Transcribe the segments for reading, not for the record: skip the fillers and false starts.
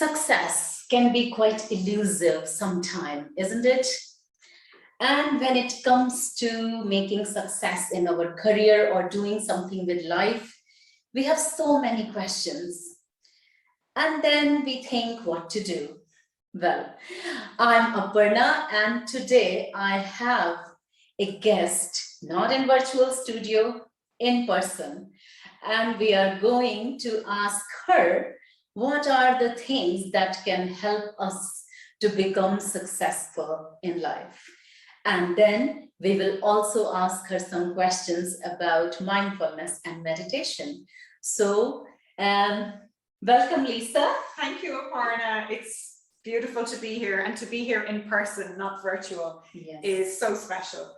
Success can be quite elusive sometimes, isn't it? And when it comes to making success in our career or doing something with life, we have so many questions. And then we think what to do. Well, I'm Aparna, and today I have a guest, not in virtual studio, in person. And we are going to ask her what are the things that can help us to become successful in life. And then we will also ask her some questions about mindfulness and meditation. So, welcome, Lisa. Thank you, Aparna. It's beautiful to be here, and to be here in person, not virtual, Yes. is so special.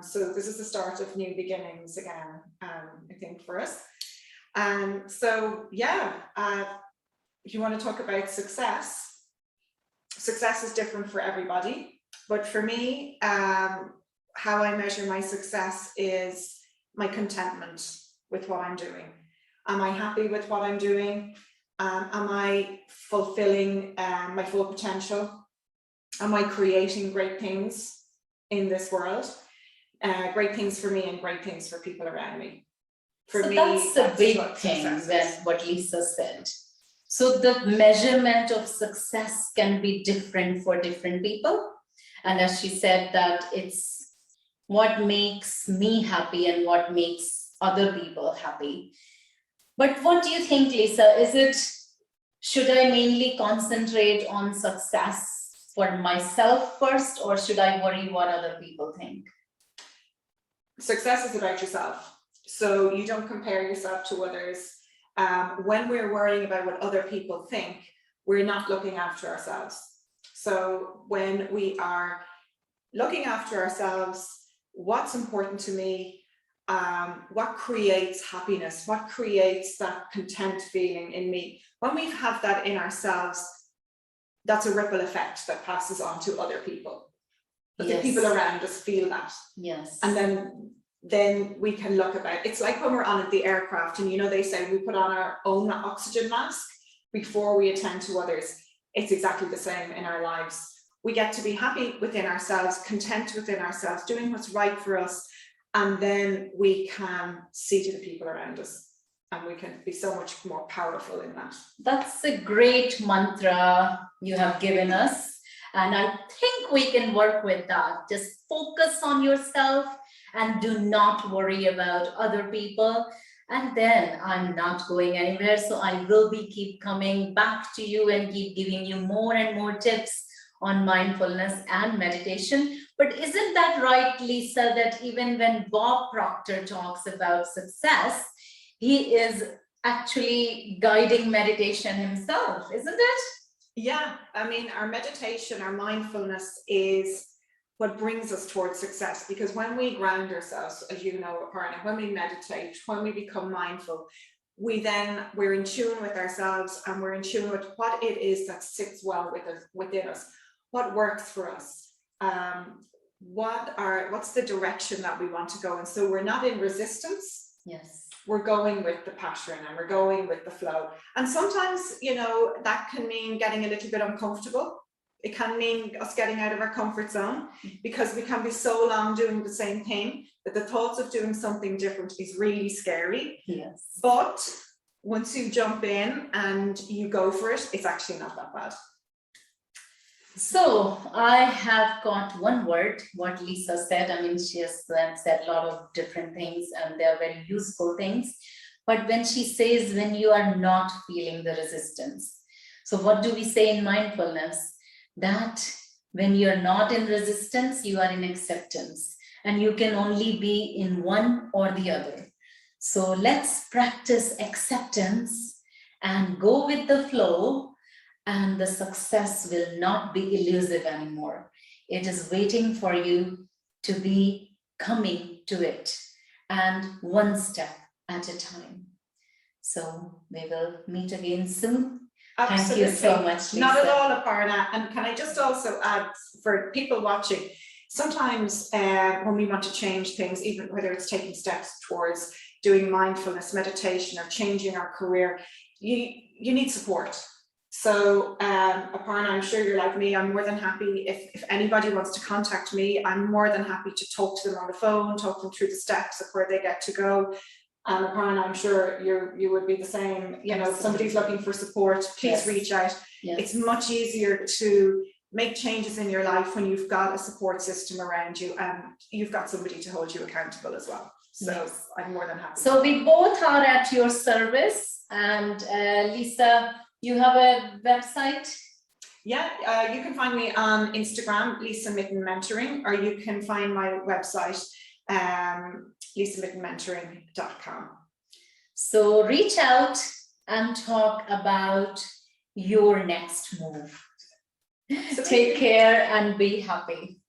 So this is the start of new beginnings again, I think, for us. If you want to talk about success, success is different for everybody. But for me, how I measure my success is my contentment with what I'm doing. Am I happy with what I'm doing? Am I fulfilling my full potential? Am I creating great things in this world? Great things for me and great things for people around me. For me, that's a big thing, that's what Lisa said. So the measurement of success can be different for different people. And as she said, that it's what makes me happy and what makes other people happy. But what do you think, Lisa? Should I mainly concentrate on success for myself first, or should I worry what other people think? Success is about yourself. So you don't compare yourself to others. When we're worrying about what other people think, we're not looking after ourselves. So when we are looking after ourselves, what's important to me, what creates happiness, what creates that content feeling in me, when we have that in ourselves, that's a ripple effect that passes on to other people. But Yes. the people around us feel that. Yes. And then we can look about, it's like when we're on the aircraft and they say we put on our own oxygen mask before we attend to others. It's exactly the same in our lives. We get to be happy within ourselves, content within ourselves, doing what's right for us, and then we can see to the people around us, and we can be so much more powerful in that. That's a great mantra you have given us, and I think we can work with that. Just focus on yourself and do not worry about other people. And then I'm not going anywhere, so I will keep coming back to you and keep giving you more and more tips on mindfulness and meditation. But isn't that right, Lisa, that even when Bob Proctor talks about success, he is actually guiding meditation himself, isn't it? Yeah, I mean, our meditation, our mindfulness is what brings us towards success, because when we ground ourselves, as you know, Aparna, when we meditate, when we become mindful, we're in tune with ourselves, and we're in tune with what it is that sits well within us, what works for us, what's the direction that we want to go in. So we're not in resistance. Yes. We're going with the pattern and we're going with the flow. And sometimes, that can mean getting a little bit uncomfortable. It can mean us getting out of our comfort zone, because we can be so long doing the same thing that the thoughts of doing something different is really scary. Yes. But once you jump in and you go for it, it's actually not that bad. So I have got one word, what Lisa said. I mean, she has said a lot of different things, and they're very useful things. But when she says, when you are not feeling the resistance. So what do we say in mindfulness? That when you're not in resistance, you are in acceptance, and you can only be in one or the other. So let's practice acceptance and go with the flow, and the success will not be elusive anymore. It is waiting for you to be coming to it, and one step at a time. So we will meet again soon. Absolutely. Thank you so much, Lisa. Not at all, Aparna. And can I just also add, for people watching, sometimes when we want to change things, even whether it's taking steps towards doing mindfulness, meditation, or changing our career, you need support. So Aparna, I'm sure you're like me, I'm more than happy if anybody wants to contact me, I'm more than happy to talk to them on the phone, talk them through the steps of where they get to go. And Aparna, I'm sure you would be the same, you know, if somebody's looking for support, please reach out. It's much easier to make changes in your life when you've got a support system around you and you've got somebody to hold you accountable as well. So I'm more than happy. So we both are at your service, and Lisa, you have a website? Yeah, you can find me on Instagram, 𝙒𝙗𝙪𝙚 Mentoring, or you can find my website, 𝙒𝙗𝙪mentoring.com. So reach out and talk about your next move. Take care and be happy.